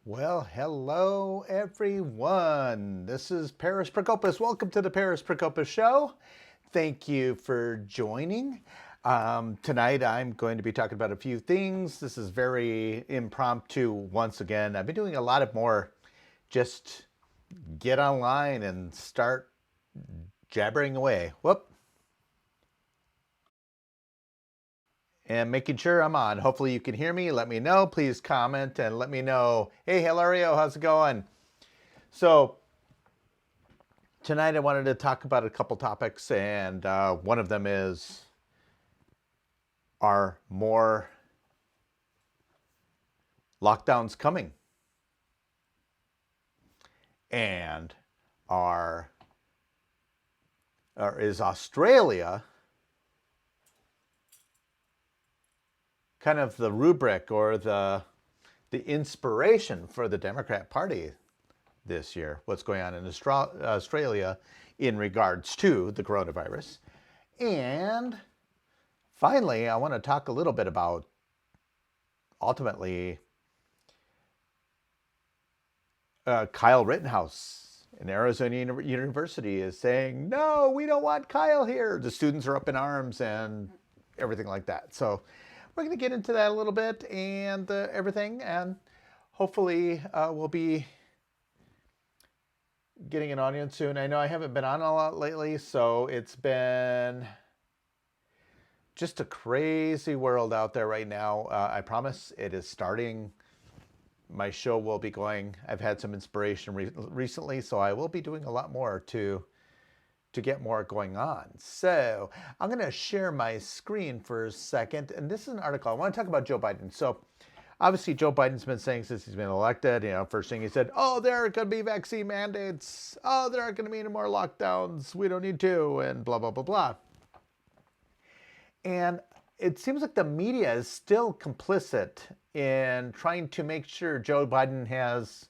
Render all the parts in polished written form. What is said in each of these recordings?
Well, hello everyone. This is Paris Procopis. Welcome to the Paris Procopis Show. Thank you for joining. Tonight I'm going to be talking about a few things. This is very impromptu once again. I've been doing a lot of more just get online and start jabbering away. Whoop. And making sure I'm on. Hopefully you can hear me. Let me know. Please comment and let me know. Hey, Hilario, how's it going? So tonight I wanted to talk about a couple topics, and one of them is, are more lockdowns coming? And is Australia kind of the rubric or the inspiration for the Democrat Party this year? What's going on in Australia in regards to the coronavirus? And finally, I want to talk a little bit about ultimately Kyle Rittenhouse in Arizona University is saying, no, we don't want Kyle here. The students are up in arms and everything like that. So we're going to get into that a little bit and everything. And hopefully we'll be getting an audience soon. I know I haven't been on a lot lately, so it's been just a crazy world out there right now. I promise it is starting. My show will be going. I've had some inspiration recently, so I will be doing a lot more to get more going on. So I'm going to share my screen for a second. And this is an article. I want to talk about Joe Biden. So obviously Joe Biden's been saying since he's been elected, first thing he said, oh, there are going to be vaccine mandates. Oh, there aren't going to be any more lockdowns. We don't need to, and blah, blah, blah, blah. And it seems like the media is still complicit in trying to make sure Joe Biden has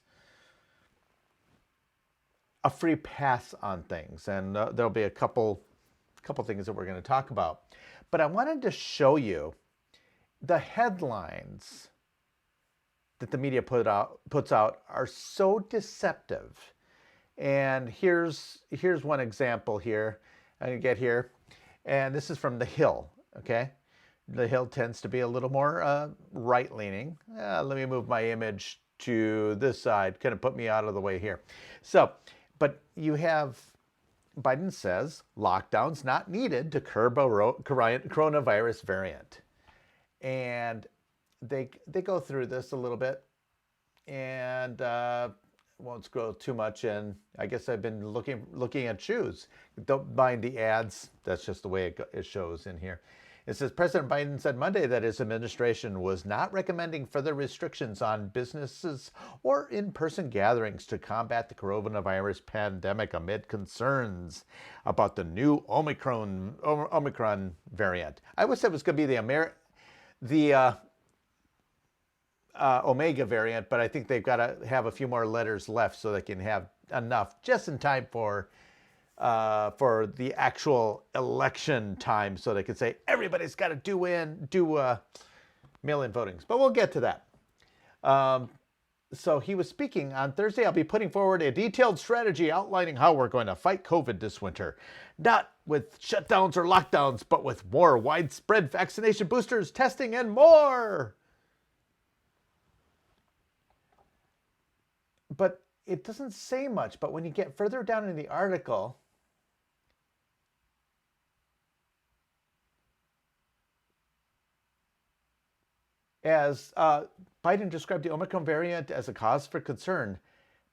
a free pass on things. And there'll be a couple things that we're going to talk about. But I wanted to show you the headlines that the media puts out are so deceptive. And here's one example here. I'm going to get here. And this is from The Hill, okay? The Hill tends to be a little more right-leaning. Let me move my image to this side, kind of put me out of the way here. So, but you have Biden says lockdowns not needed to curb a coronavirus variant. And they go through this a little bit, and won't go too much. And I guess I've been looking at shoes. Don't mind the ads. That's just the way it shows in here. It says President Biden said Monday that his administration was not recommending further restrictions on businesses or in-person gatherings to combat the coronavirus pandemic amid concerns about the new Omicron variant. I always said it was going to be the Omega variant, but I think they've got to have a few more letters left so they can have enough just in time for the actual election time, so they can say everybody's got to do mail-in votings. But we'll get to that. So he was speaking on Thursday. I'll be putting forward a detailed strategy outlining how we're going to fight COVID this winter. Not with shutdowns or lockdowns, but with more widespread vaccination boosters, testing, and more. But it doesn't say much. But when you get further down in the article, as Biden described the Omicron variant as a cause for concern,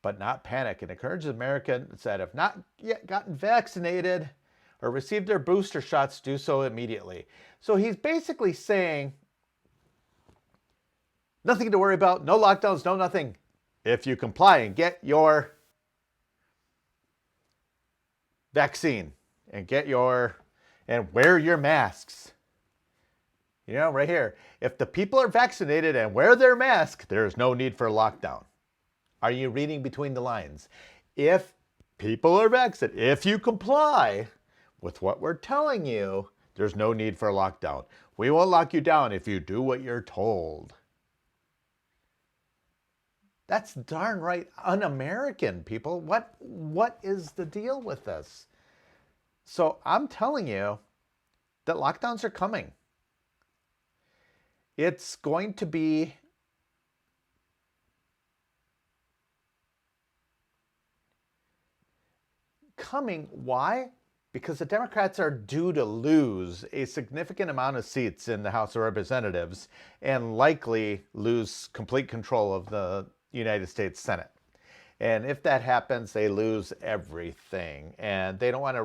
but not panic, and encouraged Americans that have not yet gotten vaccinated or received their booster shots do so immediately. So he's basically saying nothing to worry about, no lockdowns, no nothing. If you comply and get your vaccine and wear your masks. Right here. If the people are vaccinated and wear their mask, there's no need for a lockdown. Are you reading between the lines? If people are vaccinated, if you comply with what we're telling you, there's no need for a lockdown. We won't lock you down if you do what you're told. That's darn right un-American, people. What is the deal with this? So I'm telling you that lockdowns are coming. It's going to be coming. Why? Because the Democrats are due to lose a significant amount of seats in the House of Representatives and likely lose complete control of the United States Senate. And if that happens, they lose everything. And they don't want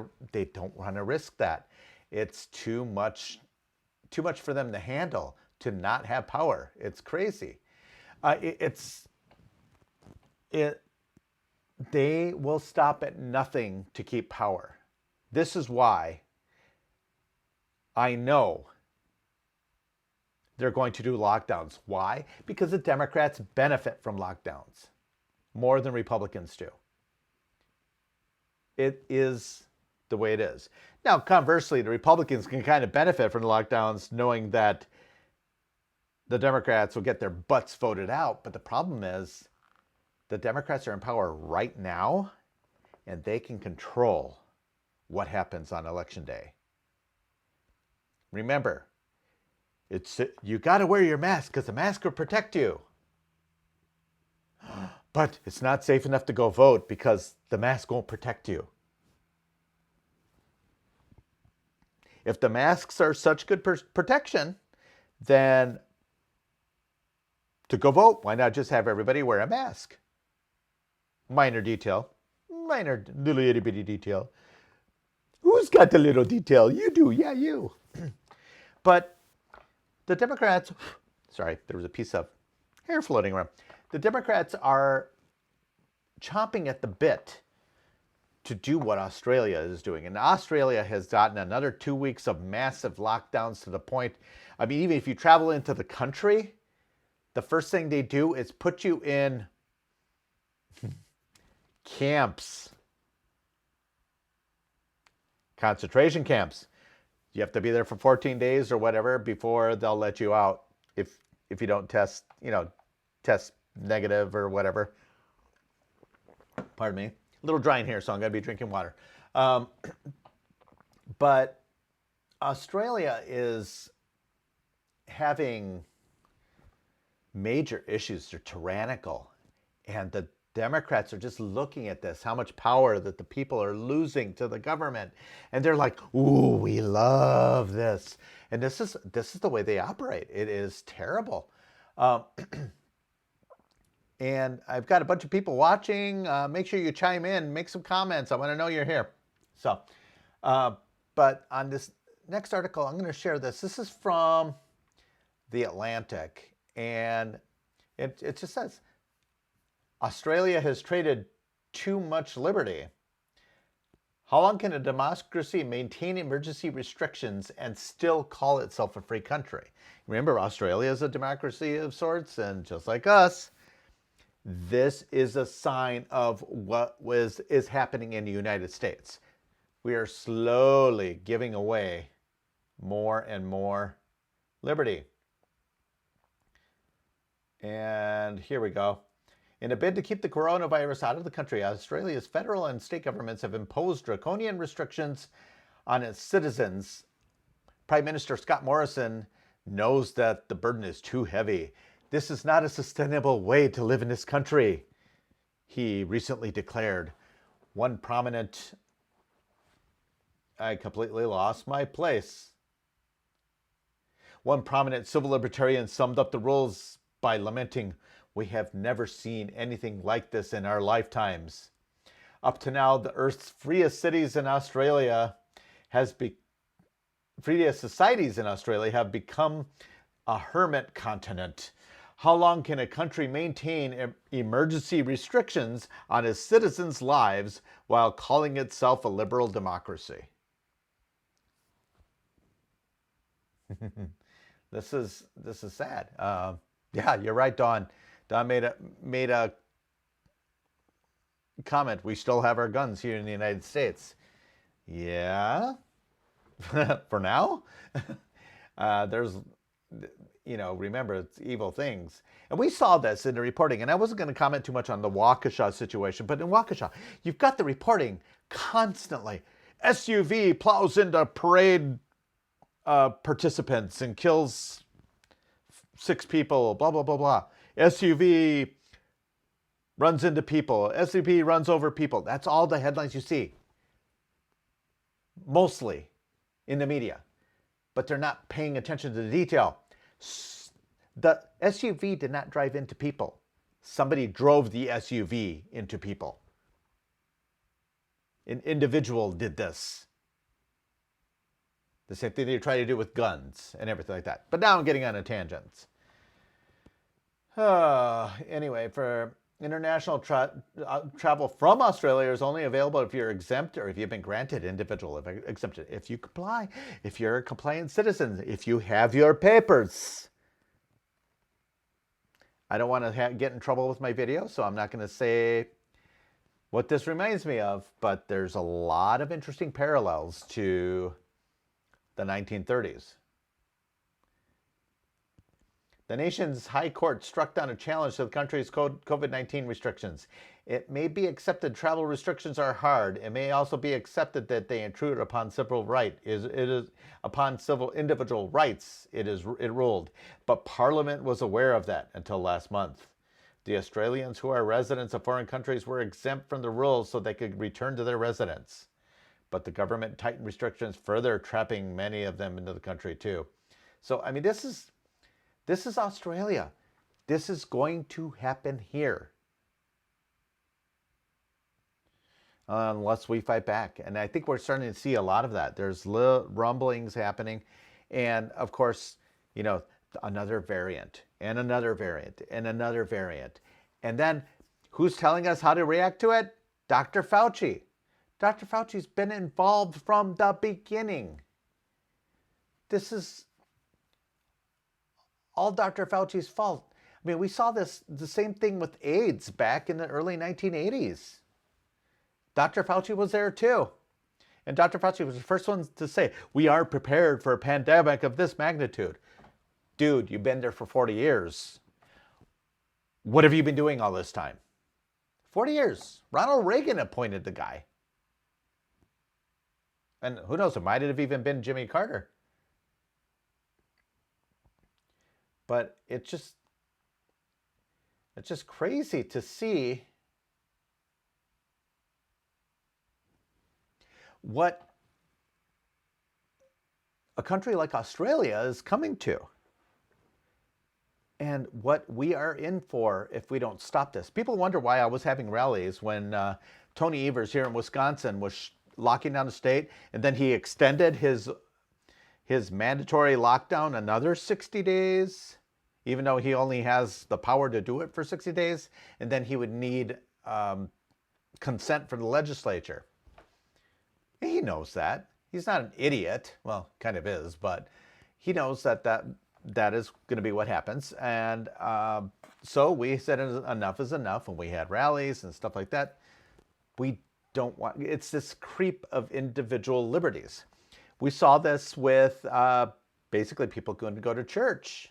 to risk that. It's too much for them to handle, to not have power. It's crazy. They will stop at nothing to keep power. This is why I know they're going to do lockdowns. Why? Because the Democrats benefit from lockdowns more than Republicans do. It is the way it is. Now, conversely, the Republicans can kind of benefit from the lockdowns knowing that the Democrats will get their butts voted out. But the problem is the Democrats are in power right now, and they can control what happens on Election Day. Remember, you got to wear your mask because the mask will protect you. But it's not safe enough to go vote because the mask won't protect you. If the masks are such good protection, then to go vote, why not just have everybody wear a mask? Minor detail. Minor little itty bitty detail. Who's got the little detail? You do. Yeah, you. But the Democrats, sorry, there was a piece of hair floating around. The Democrats are chomping at the bit to do what Australia is doing. And Australia has gotten another 2 weeks of massive lockdowns to the point, I mean, even if you travel into the country, the first thing they do is put you in camps. Concentration camps. You have to be there for 14 days or whatever before they'll let you out if you don't test negative or whatever. Pardon me. A little dry in here, so I'm going to be drinking water. But Australia is having major issues. They're tyrannical. And the Democrats are just looking at this, how much power that the people are losing to the government. And they're like, ooh, we love this. And this is the way they operate. It is terrible. And I've got a bunch of people watching. Make sure you chime in, make some comments. I want to know you're here. So, but on this next article, I'm going to share this. This is from The Atlantic. And it just says, Australia has traded too much liberty. How long can a democracy maintain emergency restrictions and still call itself a free country? Remember, Australia is a democracy of sorts, and just like us, this is a sign of what is happening in the United States. We are slowly giving away more and more liberty. And here we go. In a bid to keep the coronavirus out of the country, Australia's federal and state governments have imposed draconian restrictions on its citizens. Prime Minister Scott Morrison knows that the burden is too heavy. This is not a sustainable way to live in this country, he recently declared. One prominent, I completely lost my place. One prominent civil libertarian summed up the rules by lamenting, "We have never seen anything like this in our lifetimes." Up to now, the Earth's freest cities in Australia freest societies in Australia have become a hermit continent. How long can a country maintain emergency restrictions on its citizens' lives while calling itself a liberal democracy? This is sad. Yeah, you're right, Dawn. Don made a comment. We still have our guns here in the United States. Yeah, for now. There's, remember, it's evil things. And we saw this in the reporting, and I wasn't going to comment too much on the Waukesha situation, but in Waukesha, you've got the reporting constantly. SUV plows into parade participants and kills 6 people, blah, blah, blah, blah. SUV runs into people. SUV runs over people. That's all the headlines you see. Mostly in the media. But they're not paying attention to the detail. The SUV did not drive into people. Somebody drove the SUV into people. An individual did this. The same thing they try to do with guns and everything like that. But now I'm getting on a tangent. Anyway, for international travel from Australia is only available if you're exempt or if you've been granted individual exemption. If you comply, if you're a compliant citizen, if you have your papers. I don't want to get in trouble with my video, so I'm not going to say what this reminds me of, but there's a lot of interesting parallels to the 1930s. The nation's high court struck down a challenge to the country's COVID-19 restrictions. It may be accepted travel restrictions are hard. It may also be accepted that they intrude upon civil right. It is upon civil individual rights. It ruled, but Parliament was aware of that until last month. The Australians who are residents of foreign countries were exempt from the rules so they could return to their residence. But the government tightened restrictions further, trapping many of them into the country too. So, I mean, this is Australia. This is going to happen here. Unless we fight back. And I think we're starting to see a lot of that. There's rumblings happening. And of course, another variant and another variant and another variant. And then who's telling us how to react to it? Dr. Fauci. Dr. Fauci's been involved from the beginning. This is all Dr. Fauci's fault. I mean, we saw the same thing with AIDS back in the early 1980s. Dr. Fauci was there too. And Dr. Fauci was the first one to say, we are prepared for a pandemic of this magnitude. Dude, you've been there for 40 years. What have you been doing all this time? 40 years. Ronald Reagan appointed the guy. And who knows, it might have even been Jimmy Carter. But it's just crazy to see what a country like Australia is coming to and what we are in for if we don't stop this. People wonder why I was having rallies when Tony Evers here in Wisconsin was locking down the state, and then he extended his mandatory lockdown another 60 days, even though he only has the power to do it for 60 days, and then he would need consent from the legislature. He knows that. He's not an idiot. Well, kind of is, but he knows that is going to be what happens. And so we said enough is enough, and we had rallies and stuff like that. We don't want, it's this creep of individual liberties. We saw this with basically people going to go to church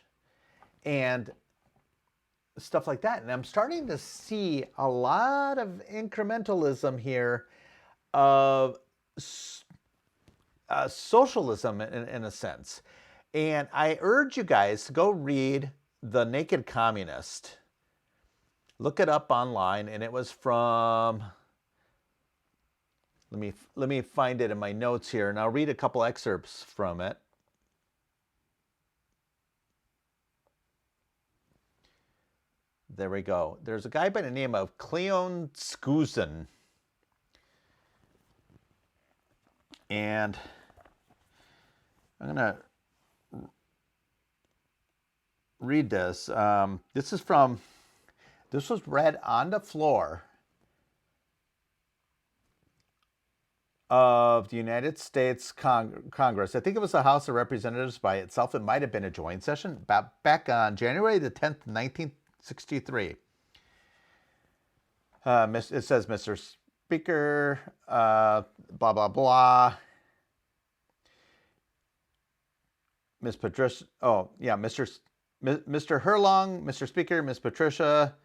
and stuff like that. And I'm starting to see a lot of incrementalism here of socialism in a sense. And I urge you guys to go read The Naked Communist. Look it up online, and it was from, let me find it in my notes here, and I'll read a couple excerpts from it. There we go. There's a guy by the name of Cleon Skousen. And I'm going to read this. This was read on the floor of the United States Congress. I think it was the House of Representatives by itself. It might have been a joint session back on January the 10th, 1963. It says, Mr. Speaker, blah, blah, blah. Miss Patricia, Mr. Mr. Herlong, Mr. Speaker, Ms. Patricia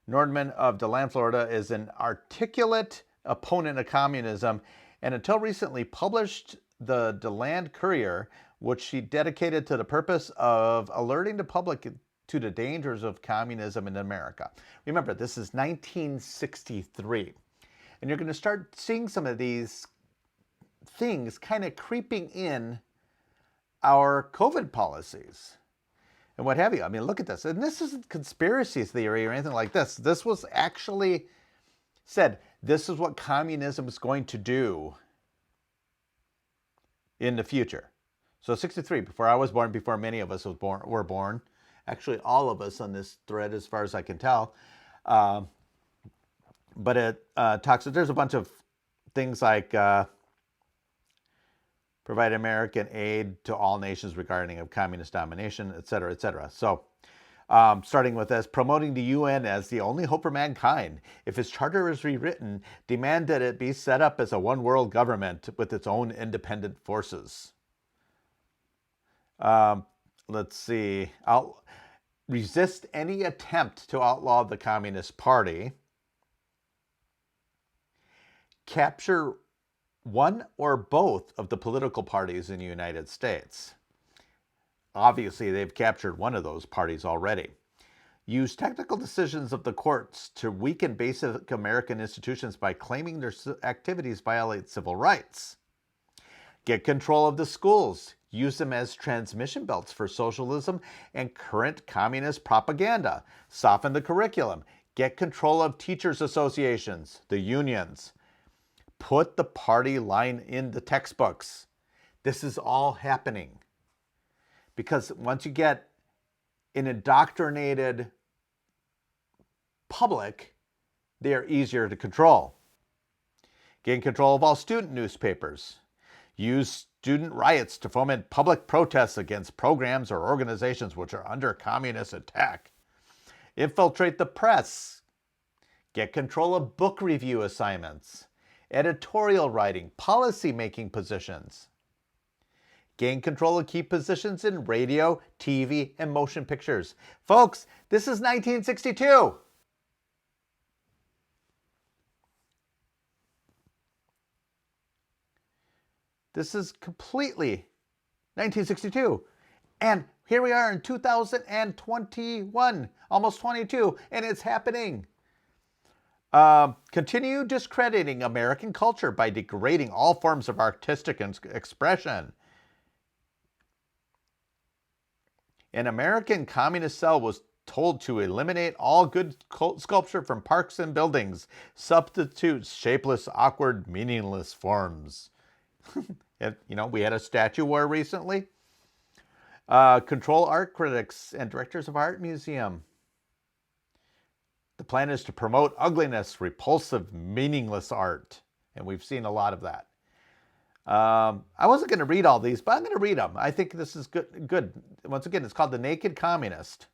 Nordman of DeLand, Florida, is an articulate opponent of communism, and until recently published the DeLand Courier, which she dedicated to the purpose of alerting the public to the dangers of communism in America. Remember, this is 1963. And you're going to start seeing some of these things kind of creeping in our COVID policies and what have you. I mean, look at this. And this isn't conspiracy theory or anything like this. This was actually said, this is what communism is going to do in the future. So 63, before I was born, before many of us were born. Actually, all of us on this thread, as far as I can tell. But it talks, there's a bunch of things like provide American aid to all nations regarding of communist domination, et cetera, et cetera. So starting with this, promoting the UN as the only hope for mankind. If its charter is rewritten, demand that it be set up as a one world government with its own independent forces. Let's see. Resist any attempt to outlaw the Communist Party. Capture one or both of the political parties in the United States. Obviously, they've captured one of those parties already. Use technical decisions of the courts to weaken basic American institutions by claiming their activities violate civil rights. Get control of the schools. Use them as transmission belts for socialism and current communist propaganda. Soften the curriculum. Get control of teachers' associations, the unions. Put the party line in the textbooks. This is all happening. Because once you get an indoctrinated public, they are easier to control. Gain control of all student newspapers. Use student riots to foment public protests against programs or organizations which are under communist attack. Infiltrate the press. Get control of book review assignments, editorial writing, policy-making positions. Gain control of key positions in radio, TV, and motion pictures. Folks, this is 1962. This is completely 1962. And here we are in 2021, almost 22, and it's happening. Continue discrediting American culture by degrading all forms of artistic expression. An American communist cell was told to eliminate all good sculpture from parks and buildings, substitute shapeless, awkward, meaningless forms. We had a statue war recently. Control art critics and directors of art museum. The plan is to promote ugliness, repulsive, meaningless art. And we've seen a lot of that. I wasn't going to read all these, but I'm going to read them. I think this is good. Once again, it's called The Naked Communist.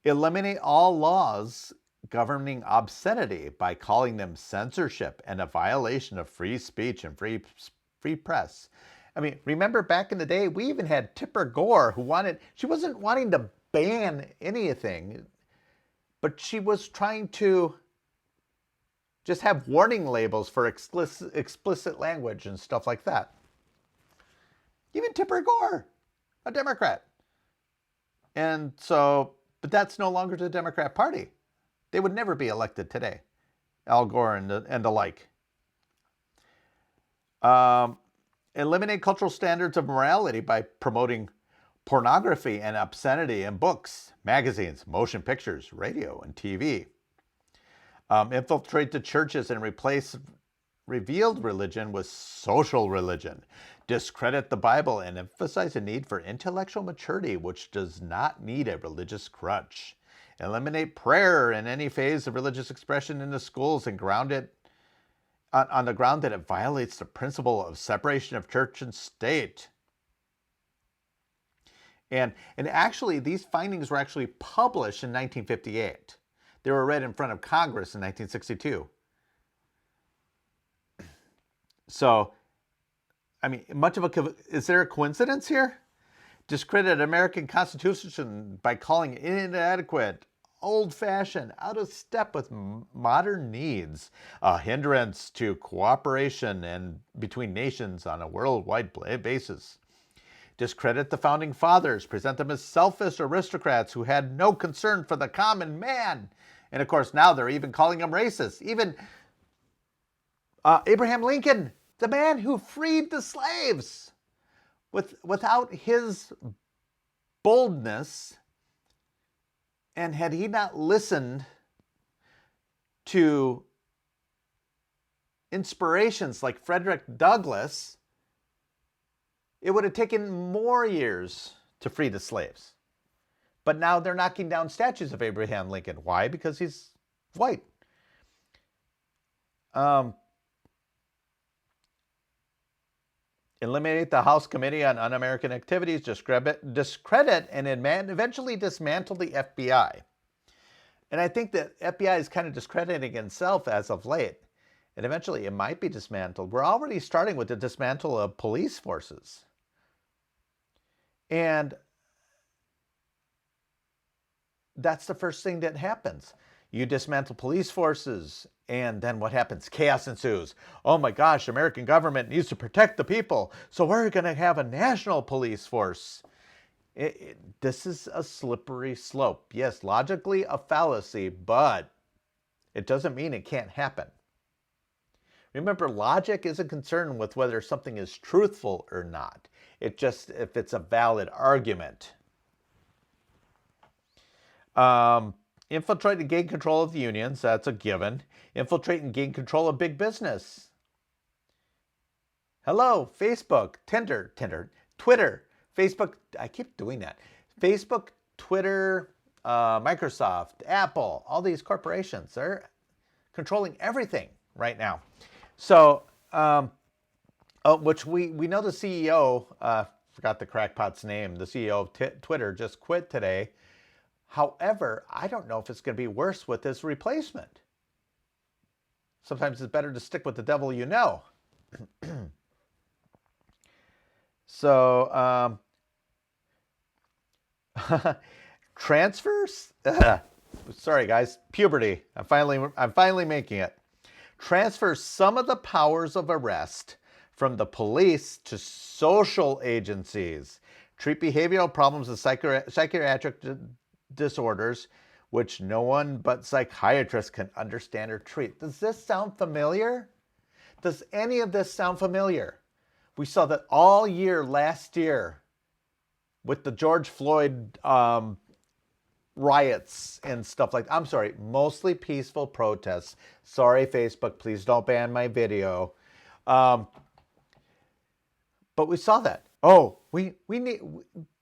Eliminate all laws governing obscenity by calling them censorship and a violation of free speech and free press. I mean, remember back in the day, we even had Tipper Gore who she wasn't wanting to ban anything, but she was trying to just have warning labels for explicit language and stuff like that. Even Tipper Gore, a Democrat. And so, but that's no longer the Democrat Party. They would never be elected today. Al Gore and the like. Eliminate cultural standards of morality by promoting pornography and obscenity in books, magazines, motion pictures, radio, and TV. Infiltrate the churches and replace revealed religion with social religion. Discredit the Bible and emphasize the need for intellectual maturity, which does not need a religious crutch. Eliminate prayer in any phase of religious expression in the schools and ground it on the ground that it violates the principle of separation of church and state. And actually, these findings were actually published in 1958. They were read in front of Congress in 1962. So, I mean, is there a coincidence here? Discredit American Constitution by calling it inadequate, old-fashioned, out of step with modern needs, a hindrance to cooperation and between nations on a worldwide basis. Discredit the founding fathers, present them as selfish aristocrats who had no concern for the common man. And of course, now they're even calling them racist. Even Abraham Lincoln, the man who freed the slaves, without his boldness, and had he not listened to inspirations like Frederick Douglass, it would have taken more years to free the slaves. But now they're knocking down statues of Abraham Lincoln. Why? Because he's white. Eliminate the House Committee on Un-American Activities, discredit and eventually dismantle the FBI. And I think that FBI is kind of discrediting itself as of late. And eventually it might be dismantled. We're already starting with the dismantle of police forces. And that's the first thing that happens. You dismantle police forces, and then what happens? Chaos ensues. Oh my gosh, American government needs to protect the people, so we're going to have a national police force. This is a slippery slope. Yes, logically a fallacy, but it doesn't mean it can't happen. Remember, logic isn't concerned with whether something is truthful or not. It just if it's a valid argument. Infiltrate and gain control of the unions. That's a given. Infiltrate and gain control of big business. Hello, Facebook, Tinder, Twitter, Facebook. I keep doing that. Facebook, Twitter, Microsoft, Apple, all these corporations, they're controlling everything right now. So, which we know the CEO, forgot the crackpot's name, the CEO of Twitter just quit today. However, I don't know if it's going to be worse with his replacement. Sometimes it's better to stick with the devil you know. So, transfers? Sorry, guys. Puberty. I'm finally making it. Transfer some of the powers of arrest from the police to social agencies. Treat behavioral problems as psychiatric disorders, which no one but psychiatrists can understand or treat. Does this sound familiar? Does any of this sound familiar? We saw that all year last year with the George Floyd riots and stuff like that. I'm sorry, mostly peaceful protests. Sorry, Facebook, please don't ban my video. But we saw that. Oh,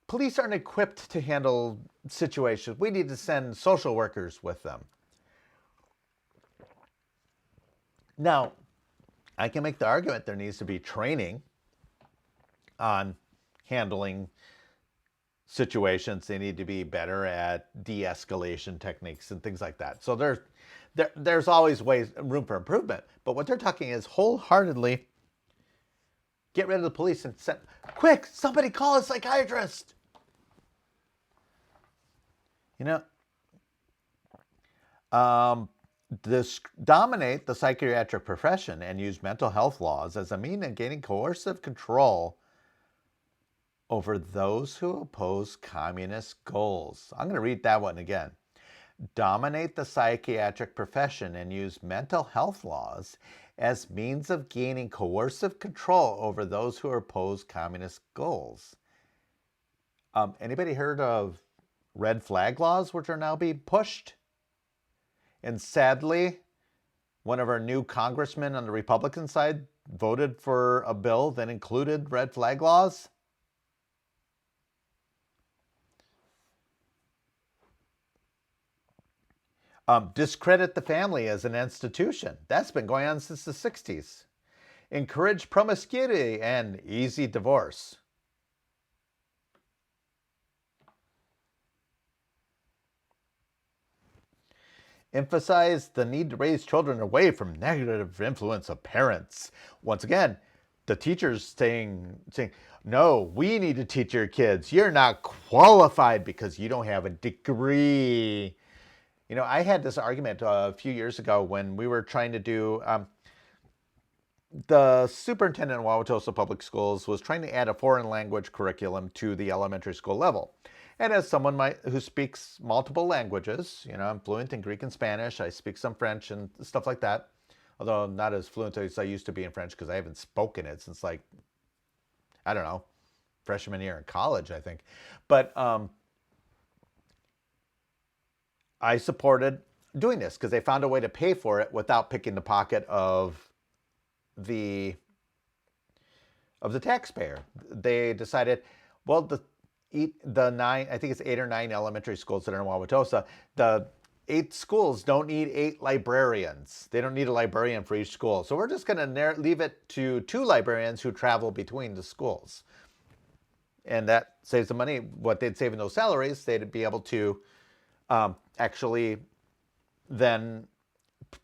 police aren't equipped to handle situations. We need to send social workers with them. Now, I can make the argument there needs to be training on handling situations. They need to be better at de-escalation techniques and things like that. So there's always room for improvement. But what they're talking is wholeheartedly get rid of the police and quick, somebody call a psychiatrist. You know, dominate the psychiatric profession and use mental health laws as a means of gaining coercive control over those who oppose communist goals. I'm going to read that one again. Dominate the psychiatric profession and use mental health laws as means of gaining coercive control over those who oppose communist goals. Anybody heard of red flag laws, which are now being pushed? And sadly, one of our new congressmen on the Republican side voted for a bill that included red flag laws. Discredit the family as an institution. That's been going on since the 60s. Encourage promiscuity and easy divorce. Emphasize the need to raise children away from negative influence of parents. Once again, the teachers saying, no, we need to teach your kids. You're not qualified because you don't have a degree. You know, I had this argument a few years ago when we were trying to do, the superintendent of Wauwatosa Public Schools was trying to add a foreign language curriculum to the elementary school level. And as someone who speaks multiple languages, you know, I'm fluent in Greek and Spanish, I speak some French and stuff like that, although not as fluent as I used to be in French because I haven't spoken it since, like, I don't know, freshman year in college, I think. But I supported doing this because they found a way to pay for it without picking the pocket of the taxpayer. They decided, well, the nine, I think it's 8 or 9 elementary schools that are in Wauwatosa, the 8 schools don't need 8 librarians. They don't need a librarian for each school. So we're just going to leave it to 2 librarians who travel between the schools. And that saves the money. What they'd save in those salaries, they'd be able to actually then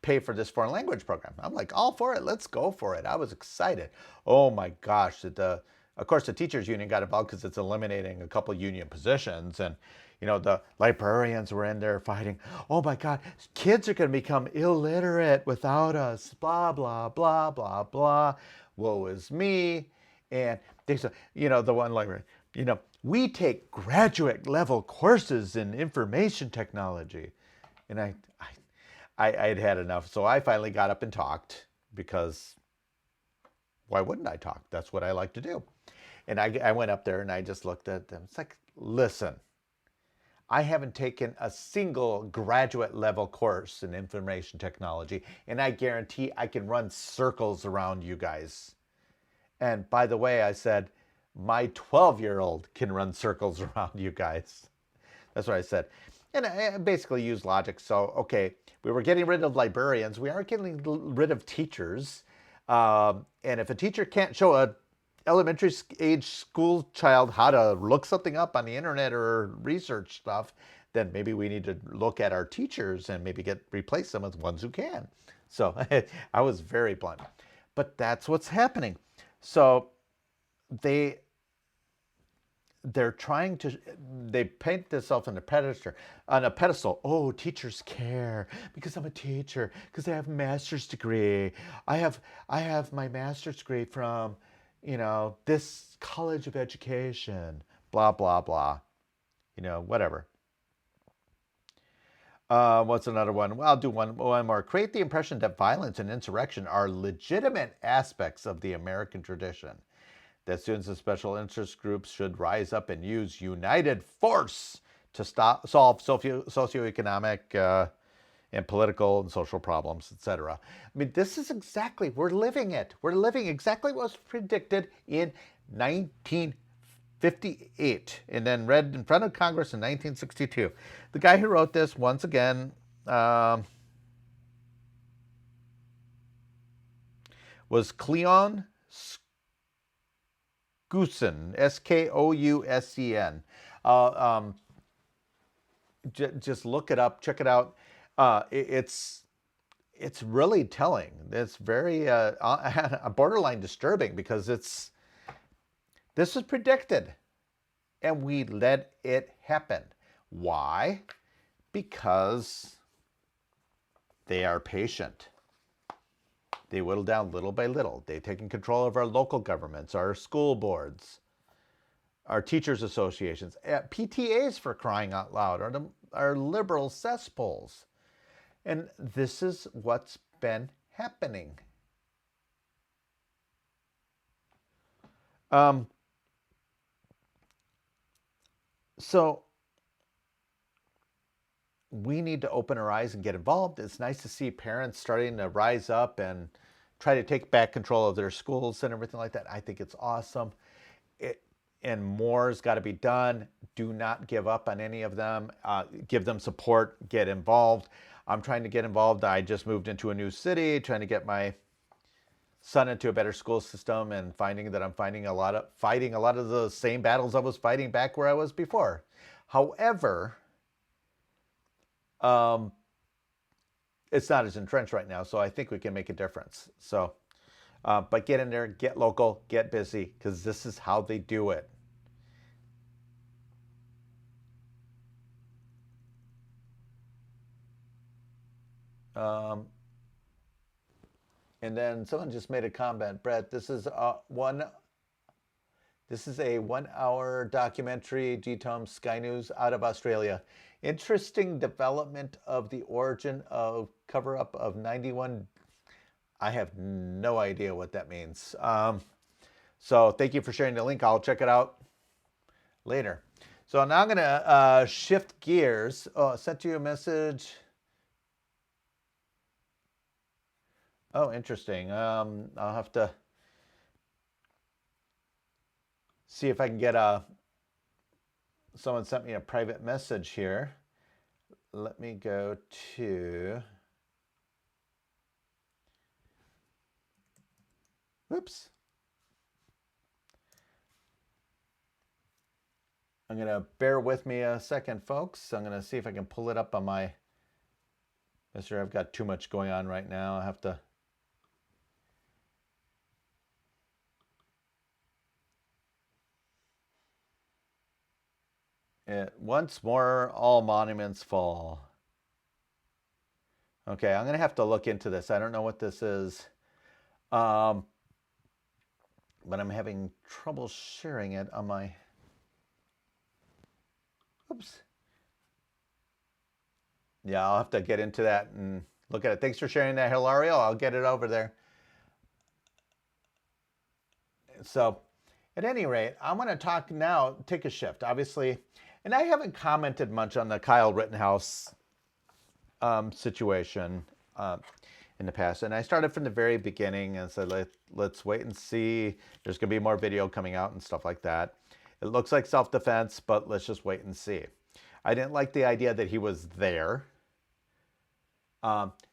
pay for this foreign language program. I'm like, all for it. Let's go for it. I was excited. Oh my gosh. Of course, the teachers union got involved because it's eliminating a couple union positions. And, you know, the librarians were in there fighting. Oh my God, kids are going to become illiterate without us. Blah, blah, blah, blah, blah. Woe is me. And they said, you know, the one librarian, you know, we take graduate level courses in information technology. And I'd had enough. So I finally got up and talked because why wouldn't I talk? That's what I like to do. And I went up there and I just looked at them. It's like, listen, I haven't taken a single graduate level course in information technology, and I guarantee I can run circles around you guys. And by the way, I said, my 12-year-old can run circles around you guys. That's what I said. And I basically used logic. So, okay, we were getting rid of librarians. We aren't getting rid of teachers. And if a teacher can't show a elementary age school child how to look something up on the internet or research stuff, then maybe we need to look at our teachers and maybe replace them with ones who can. So I was very blunt. But that's what's happening. So they're trying to, they paint themselves on a pedestal. Oh, teachers care because I'm a teacher, because I have a master's degree. I have my master's degree from, you know, this college of education, blah, blah, blah, you know, whatever. What's another one? Well, I'll do one more. Create the impression that violence and insurrection are legitimate aspects of the American tradition. That students and special interest groups should rise up and use united force to solve socioeconomic and political and social problems, etc. I mean, this is exactly, we're living it. We're living exactly what was predicted in 1958 and then read in front of Congress in 1962. The guy who wrote this, once again, was Cleon Skousen, Skousen. Just look it up, check it out. It's really telling. It's very borderline disturbing because this was predicted and we let it happen. Why? Because they are patient. They whittle down little by little. They've taken control of our local governments, our school boards, our teachers' associations, PTAs, for crying out loud, our liberal cesspools. And this is what's been happening. So we need to open our eyes and get involved. It's nice to see parents starting to rise up and try to take back control of their schools and everything like that. I think it's awesome. And more's got to be done. Do not give up on any of them. Give them support. Get involved. I'm trying to get involved. I just moved into a new city, trying to get my son into a better school system, and finding that I'm fighting a lot of the same battles I was fighting back where I was before. However, it's not as entrenched right now, so I think we can make a difference. So But get in there, get local, get busy, because this is how they do it. Um, and then someone just made a comment, Brett. This is a 1 hour documentary, GTOM Sky News out of Australia. Interesting development of the origin of cover up of 91. I have no idea what that means. So thank you for sharing the link. I'll check it out later. So now I'm going to shift gears. Oh, I sent you a message. Oh, interesting. I'll have to see if I can get someone sent me a private message here. Let me go to, whoops. I'm going to bear with me a second, folks. I'm going to see if I can pull it up on my, I've got too much going on right now. I have to, once more, all monuments fall. Okay, I'm going to have to look into this. I don't know what this is. But I'm having trouble sharing it on my, oops. Yeah, I'll have to get into that and look at it. Thanks for sharing that, Hilario. I'll get it over there. So, at any rate, I'm going to talk now, take a shift, obviously. And I haven't commented much on the Kyle Rittenhouse situation in the past. And I started from the very beginning and said, let's wait and see. There's going to be more video coming out and stuff like that. It looks like self-defense, but let's just wait and see. I didn't like the idea that he was there.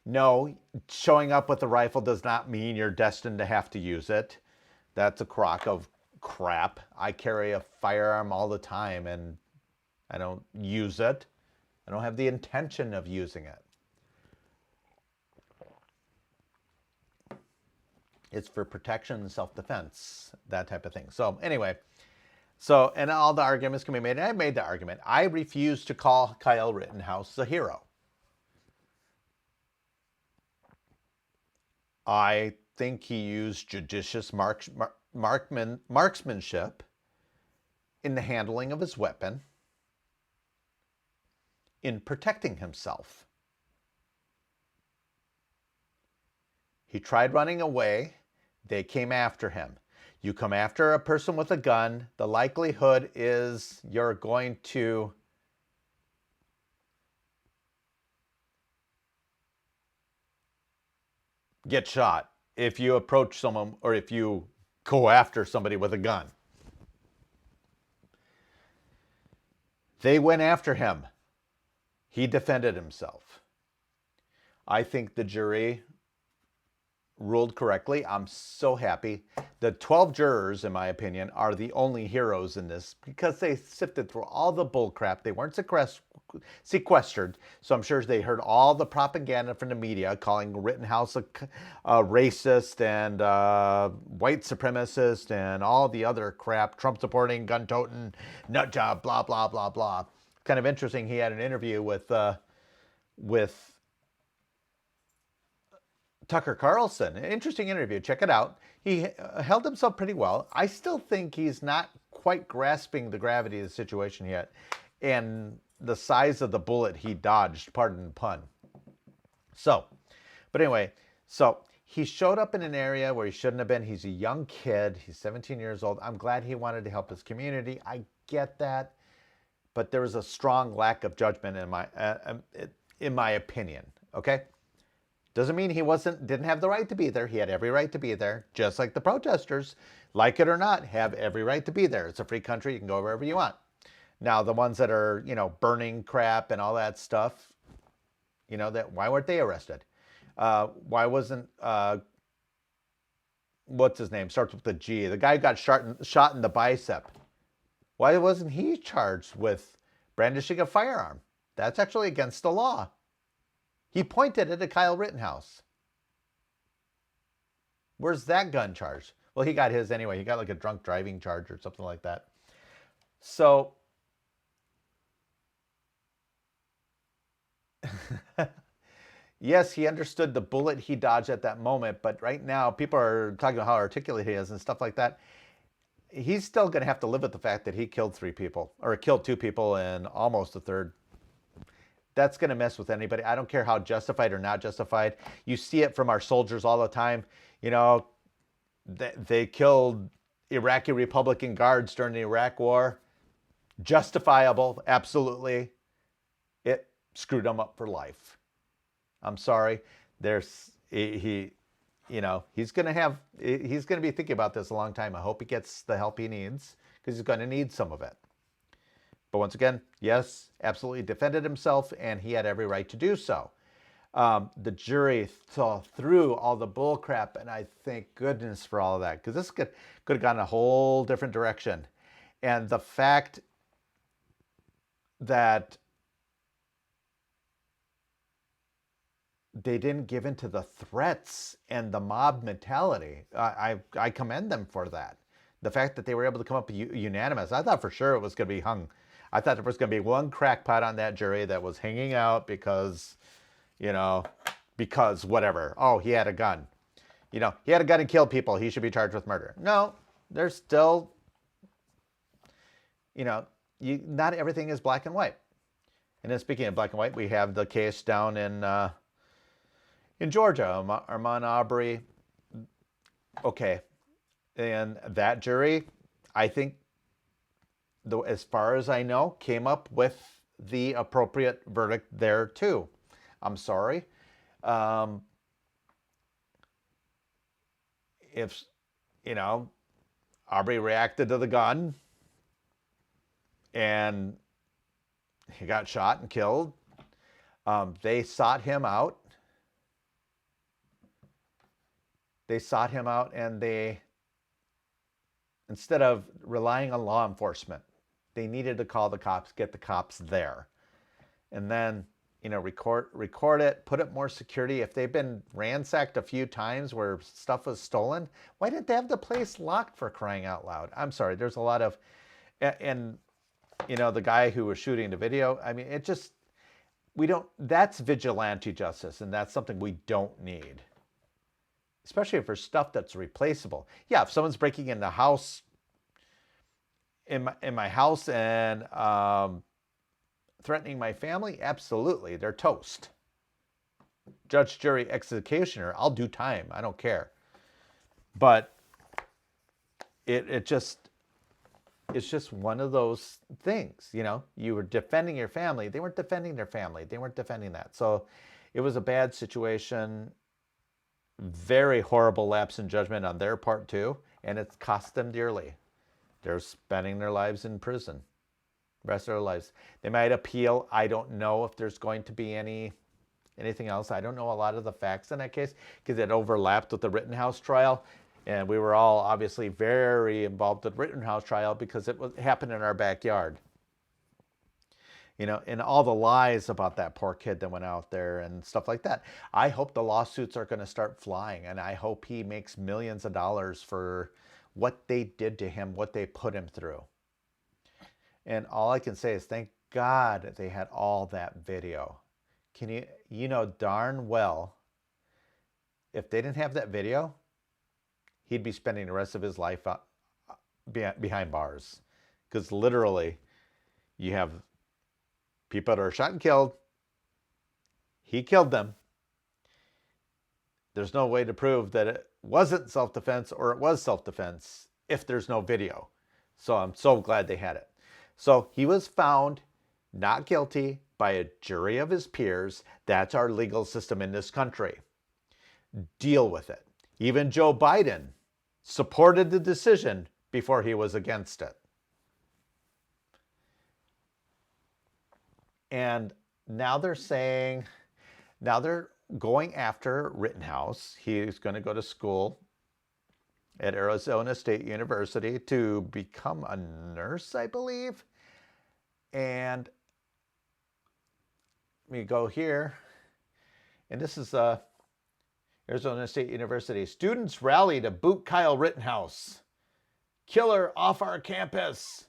No, showing up with a rifle does not mean you're destined to have to use it. That's a crock of crap. I carry a firearm all the time and I don't use it. I don't have the intention of using it. It's for protection and self-defense, that type of thing. So anyway, and all the arguments can be made. And I made the argument. I refuse to call Kyle Rittenhouse a hero. I think he used judicious marksmanship in the handling of his weapon, in protecting himself. He tried running away. They came after him. You come after a person with a gun, the likelihood is you're going to get shot if you approach someone or if you go after somebody with a gun. They went after him. He defended himself. I think the jury ruled correctly. I'm so happy. The 12 jurors, in my opinion, are the only heroes in this because they sifted through all the bull crap. They weren't sequestered. So I'm sure they heard all the propaganda from the media calling Rittenhouse a racist and white supremacist and all the other crap, Trump supporting, gun toting, nut job, blah, blah, blah, blah. Kind of interesting. He had an interview with Tucker Carlson. An interesting interview. Check it out. He held himself pretty well. I still think he's not quite grasping the gravity of the situation yet and the size of the bullet he dodged, pardon the pun. But anyway, he showed up in an area where he shouldn't have been. He's a young kid. He's 17 years old. I'm glad he wanted to help his community. I get that. But there was a strong lack of judgment in my opinion. Okay? Doesn't mean he didn't have the right to be there. He had every right to be there, just like the protesters, like it or not, have every right to be there. It's a free country. You can go wherever you want. Now, the ones that are, burning crap and all that stuff, why weren't they arrested? Why wasn't, what's his name? Starts with the G. The guy got shot in the bicep. Why wasn't he charged with brandishing a firearm? That's actually against the law. He pointed it at Kyle Rittenhouse. Where's that gun charge? Well, he got his anyway. He got like a drunk driving charge or something like that. So, yes, he understood the bullet he dodged at that moment, but right now people are talking about how articulate he is and stuff like that. He's still going to have to live with the fact that he killed 3 people, or killed 2 people and almost a third. That's going to mess with anybody. I don't care how justified or not justified. You see it from our soldiers all the time. You know, they killed Iraqi Republican guards during the Iraq War. Justifiable, absolutely. It screwed them up for life. I'm sorry. He's going to be thinking about this a long time. I hope he gets the help he needs, because he's going to need some of it. But once again, yes, absolutely defended himself, and he had every right to do so. The jury saw through all the bull crap, and I thank goodness for all of that, because this could have gone a whole different direction. And the fact that they didn't give in to the threats and the mob mentality, I commend them for that. The fact that they were able to come up unanimous, I thought for sure it was going to be hung. I thought there was going to be one crackpot on that jury that was hanging out because whatever. Oh, he had a gun. He had a gun and killed people. He should be charged with murder. No, there's still, not everything is black and white. And then speaking of black and white, we have the case down in Georgia, Ahmaud Arbery. Okay. And that jury, I think, as far as I know, came up with the appropriate verdict there too. I'm sorry. If, Arbery reacted to the gun and he got shot and killed, they sought him out. And instead of relying on law enforcement, they needed to call the cops, get the cops there. And then, record it, put up more security. If they've been ransacked a few times where stuff was stolen, why didn't they have the place locked, for crying out loud? I'm sorry, there's a lot of, and the guy who was shooting the video, I mean, that's vigilante justice, and that's something we don't need. Especially for stuff that's replaceable. Yeah, if someone's breaking in the house, in my house and threatening my family, absolutely, they're toast. Judge, jury, executioner, I'll do time. I don't care. But it's just one of those things, You were defending your family. They weren't defending their family. They weren't defending that. So it was a bad situation. Very horrible lapse in judgment on their part too, and it's cost them dearly. They're spending their lives in prison, the rest of their lives. They might appeal. I don't know if there's going to be anything else. I don't know a lot of the facts in that case because it overlapped with the Rittenhouse trial, and we were all obviously very involved with the Rittenhouse trial because it happened in our backyard. And all the lies about that poor kid that went out there and stuff like that. I hope the lawsuits are going to start flying, and I hope he makes millions of dollars for what they did to him, what they put him through. And all I can say is thank God they had all that video. You know darn well, if they didn't have that video, he'd be spending the rest of his life behind bars. Because literally, you have people that are shot and killed. He killed them. There's no way to prove that it wasn't self-defense or it was self-defense if there's no video. So I'm so glad they had it. So he was found not guilty by a jury of his peers. That's our legal system in this country. Deal with it. Even Joe Biden supported the decision before he was against it. And now they're going after Rittenhouse. He's going to go to school at Arizona State University to become a nurse, I believe. And we go here. And this is Arizona State University. Students rally to boot Kyle Rittenhouse. Killer off our campus.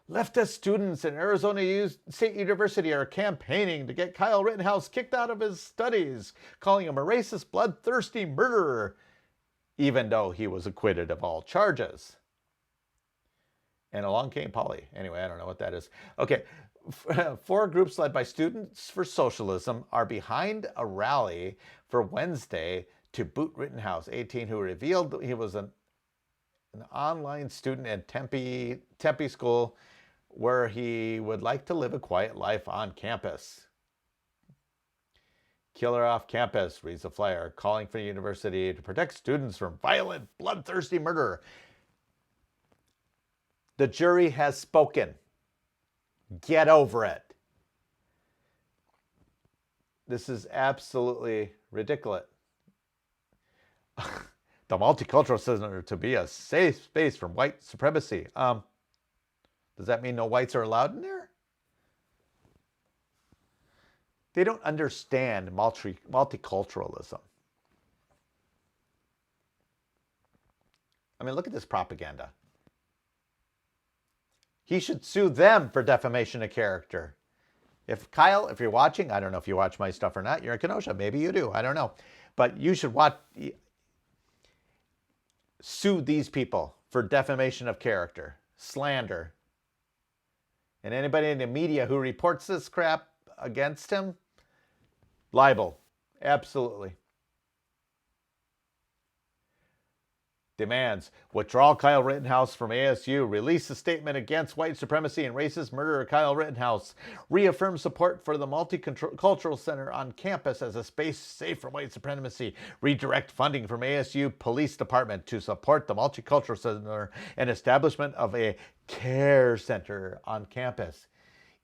Leftist students in Arizona State University are campaigning to get Kyle Rittenhouse kicked out of his studies, calling him a racist, bloodthirsty murderer, even though he was acquitted of all charges. And along came Polly. Anyway, I don't know what that is. Okay, 4 groups led by Students for Socialism are behind a rally for Wednesday to boot Rittenhouse, 18, who revealed he was an online student at Tempe School, where he would like to live a quiet life on campus. Killer off campus, reads the flyer, calling for the university to protect students from violent, bloodthirsty murder. The jury has spoken. Get over it. This is absolutely ridiculous. The multicultural center to be a safe space from white supremacy. Does that mean no whites are allowed in there? They don't understand multiculturalism. I mean, look at this propaganda. He should sue them for defamation of character. If Kyle, if you're watching, I don't know if you watch my stuff or not, you're in Kenosha. Maybe you do. I don't know. But you should sue these people for defamation of character, slander. And anybody in the media who reports this crap against him, libel. Absolutely. Demands withdraw Kyle Rittenhouse from ASU, release a statement against white supremacy and racist murderer Kyle Rittenhouse, reaffirm support for the multicultural center on campus as a space safe from white supremacy, redirect funding from ASU Police Department to support the multicultural center and establishment of a care center on campus.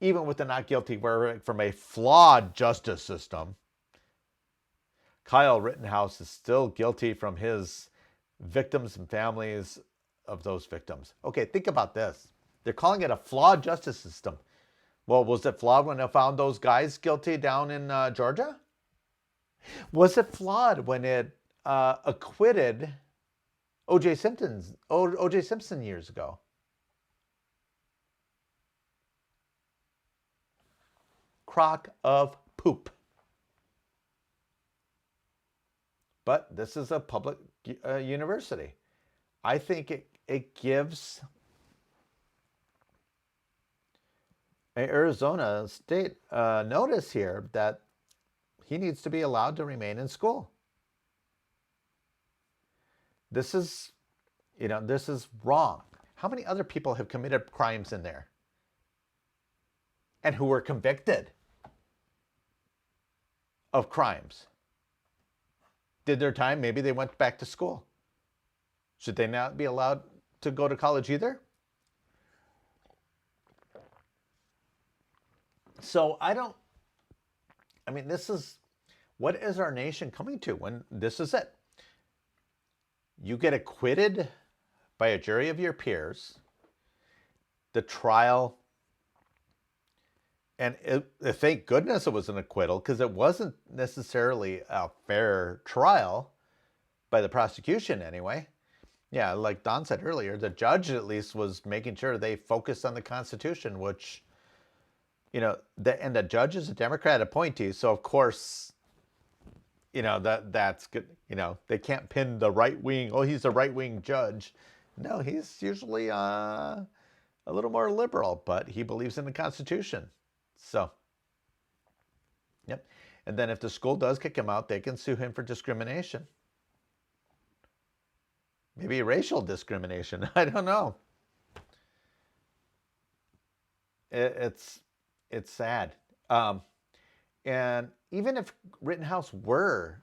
Even with the not guilty verdict from a flawed justice system, Kyle Rittenhouse is still guilty from his victims and families of those victims. Okay, think about this. They're calling it a flawed justice system. Well, was it flawed when they found those guys guilty down in Georgia? Was it flawed when it acquitted O.J. Simpson years ago? Crock of poop. But this is a public university. I think it gives Arizona State notice here that he needs to be allowed to remain in school. This is, this is wrong. How many other people have committed crimes in there and who were convicted of crimes? Did their time, maybe they went back to school. Should they not be allowed to go to college either? So this is, what is our nation coming to when this is it? You get acquitted by a jury of your peers, the trial, and thank goodness it was an acquittal, because it wasn't necessarily a fair trial by the prosecution anyway. Yeah, like Don said earlier, the judge at least was making sure they focused on the Constitution, which, and the judge is a Democrat appointee, so of course, that's good. They can't pin the right wing, oh, he's a right-wing judge. No, he's usually a little more liberal, but he believes in the Constitution. So, yep. And then if the school does kick him out, they can sue him for discrimination. Maybe racial discrimination. I don't know. It's sad. And even if Rittenhouse were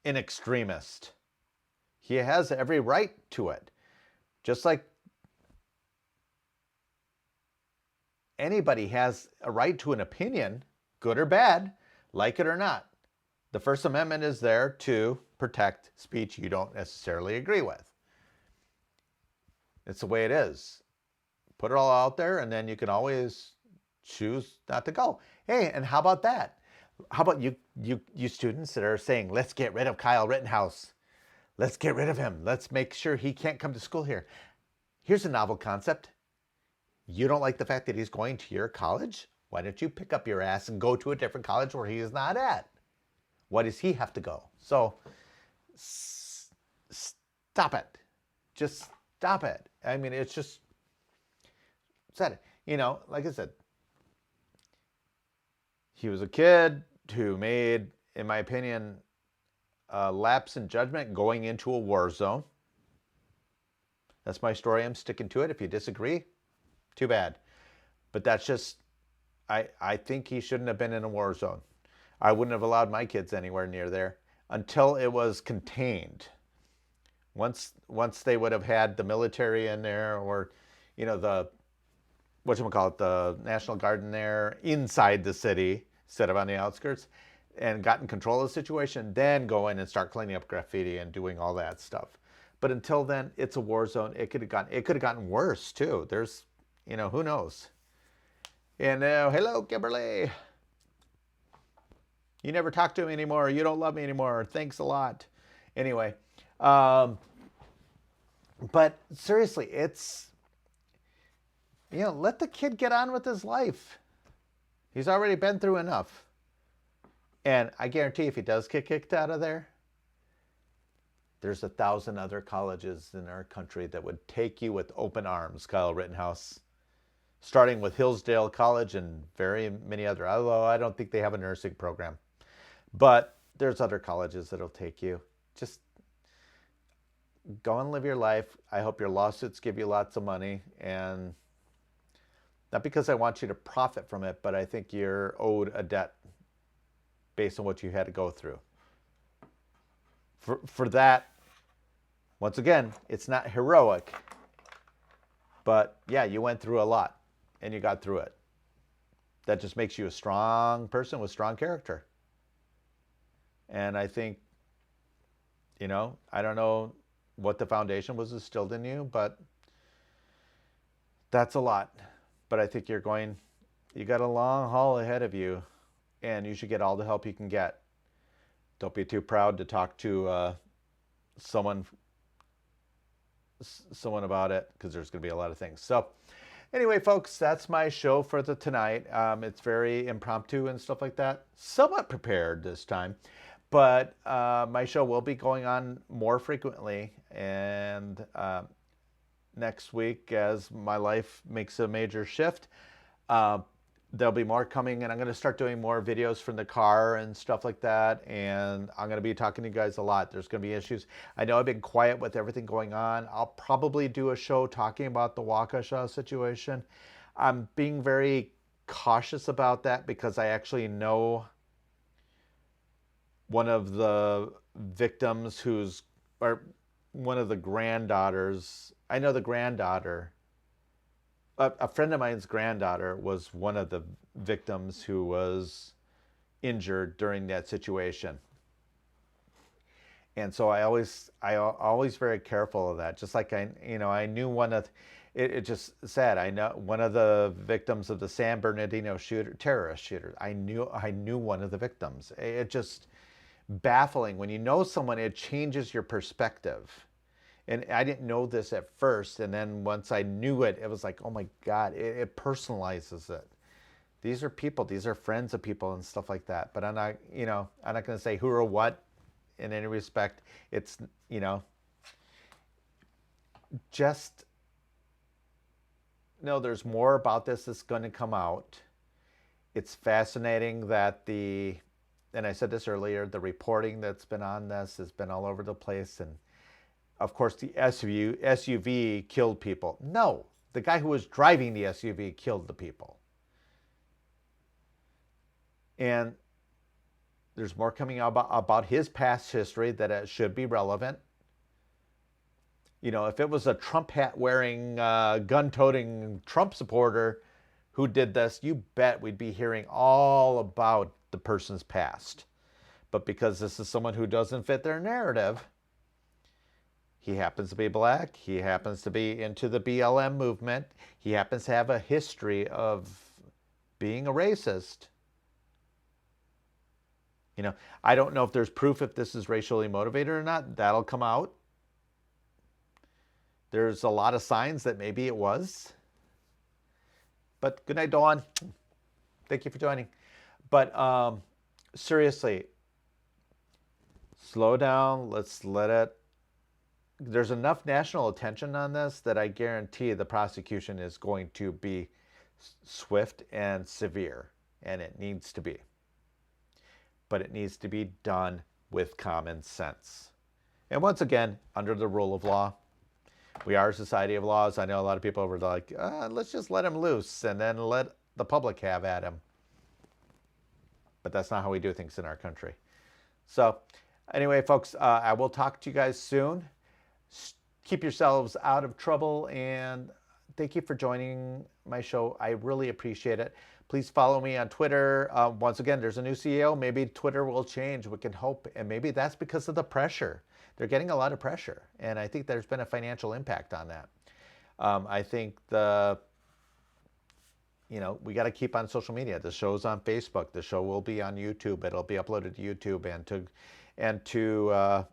an extremist, he has every right to it. Just like anybody has a right to an opinion, good or bad, like it or not. The First Amendment is there to protect speech you don't necessarily agree with. It's the way it is. Put it all out there, and then you can always choose not to go. Hey, and how about that? How about you students that are saying, let's get rid of Kyle Rittenhouse. Let's get rid of him. Let's make sure he can't come to school here. Here's a novel concept. You don't like the fact that he's going to your college? Why don't you pick up your ass and go to a different college where he is not at? Why does he have to go? So stop it. Just stop it. I mean, it's just sad. You know, like I said, he was a kid who made, in my opinion, a lapse in judgment going into a war zone. That's my story. I'm sticking to it. If you disagree, too bad. But that's just, I think he shouldn't have been in a war zone. I wouldn't have allowed my kids anywhere near there until it was contained. Once they would have had the military in there, or, you know, the, whatchamacallit, the National Guard in there inside the city instead of on the outskirts, and gotten control of the situation, then go in and start cleaning up graffiti and doing all that stuff. But until then, it's a war zone. It could have gotten worse too. There's, you know, who knows? And hello, Kimberly. You never talk to me anymore. You don't love me anymore. Thanks a lot. Anyway, but seriously, it's, you know, let the kid get on with his life. He's already been through enough. And I guarantee if he does get kicked out of there, there's 1,000 other colleges in our country that would take you with open arms, Kyle Rittenhouse. Starting with Hillsdale College and very many other, although I don't think they have a nursing program. But there's other colleges that'll take you. Just go and live your life. I hope your lawsuits give you lots of money, and not because I want you to profit from it, but I think you're owed a debt based on what you had to go through. For that, once again, it's not heroic, but yeah, you went through a lot and you got through it. That just makes you a strong person with strong character. And I think, you know, I don't know what the foundation was instilled in you, but that's a lot. But I think you got a long haul ahead of you, and you should get all the help you can get. Don't be too proud to talk to someone about it, because there's going to be a lot of things. So anyway, folks, that's my show for tonight. It's very impromptu and stuff like that. Somewhat prepared this time. But my show will be going on more frequently. And next week, as my life makes a major shift, there'll be more coming, and I'm going to start doing more videos from the car and stuff like that. And I'm going to be talking to you guys a lot. There's going to be issues. I know I've been quiet with everything going on. I'll probably do a show talking about the Waukesha situation. I'm being very cautious about that because I actually know one of the victims or one of the granddaughters. I know the granddaughter. A friend of mine's granddaughter was one of the victims who was injured during that situation. And so I always very careful of that. Just like I knew one of, it just said, I know one of the victims of the San Bernardino terrorist shooter. I knew one of the victims. It just baffling. When you know someone, it changes your perspective. And I didn't know this at first, and then once I knew it, it was like, oh my God, it personalizes it. These are people, these are friends of people and stuff like that. But I'm not going to say who or what in any respect. It's, just know there's more about this that's going to come out. It's fascinating that and I said this earlier, the reporting that's been on this has been all over the place. And of course, the SUV killed people. No, the guy who was driving the SUV killed the people. And there's more coming out about his past history that should be relevant. If it was a Trump hat wearing, gun-toting Trump supporter who did this, you bet we'd be hearing all about the person's past. But because this is someone who doesn't fit their narrative, he happens to be black, he happens to be into the BLM movement, he happens to have a history of being a racist. You know, I don't know if there's proof if this is racially motivated or not. That'll come out. There's a lot of signs that maybe it was. But good night, Dawn. Thank you for joining. But seriously, slow down. Let's let it. There's enough national attention on this that I guarantee the prosecution is going to be swift and severe, and it needs to be. But it needs to be done with common sense. And once again, under the rule of law. We are a society of laws. I know a lot of people were like, let's just let him loose and then let the public have at him. But that's not how we do things in our country. So anyway, folks, I will talk to you guys soon. Keep yourselves out of trouble, and thank you for joining my show. I really appreciate it. Please follow me on Twitter. Once again, there's a new CEO. Maybe Twitter will change. We can hope. And maybe that's because of the pressure. They're getting a lot of pressure. And I think there's been a financial impact on that. I think we got to keep on social media. The show's on Facebook. The show will be on YouTube. It'll be uploaded to YouTube and to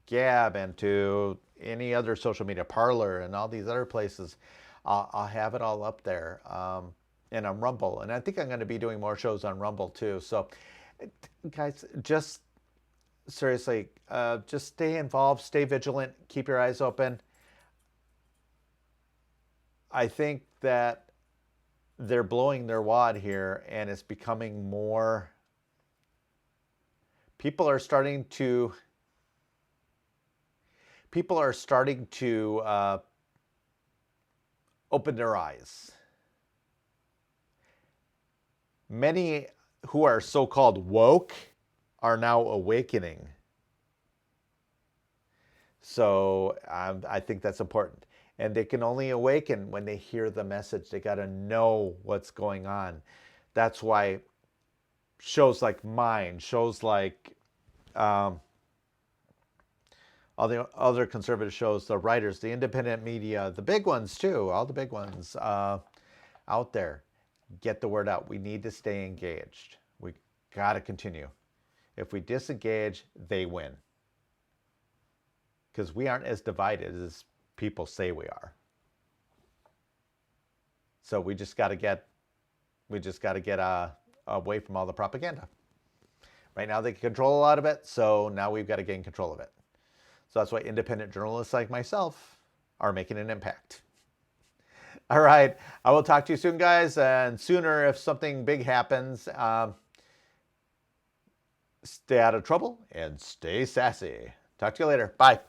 Gab and to any other social media, Parler and all these other places. I'll have it all up there. And on Rumble. And I think I'm going to be doing more shows on Rumble too. So guys, just seriously, just stay involved, stay vigilant, keep your eyes open. I think that they're blowing their wad here, and it's becoming more. People are starting to open their eyes. Many who are so-called woke are now awakening. So I think that's important. And they can only awaken when they hear the message. They got to know what's going on. That's why shows like mine, shows like all the other conservative shows, the writers, the independent media, the big ones too, all the big ones out there, get the word out. We need to stay engaged. We got to continue. If we disengage, they win. Because we aren't as divided as people say we are. So we just got to get away from all the propaganda. Right now they can control a lot of it, so now we've got to gain control of it. So that's why independent journalists like myself are making an impact. All right, I will talk to you soon, guys, and sooner if something big happens. Stay out of trouble and stay sassy. Talk to you later. Bye.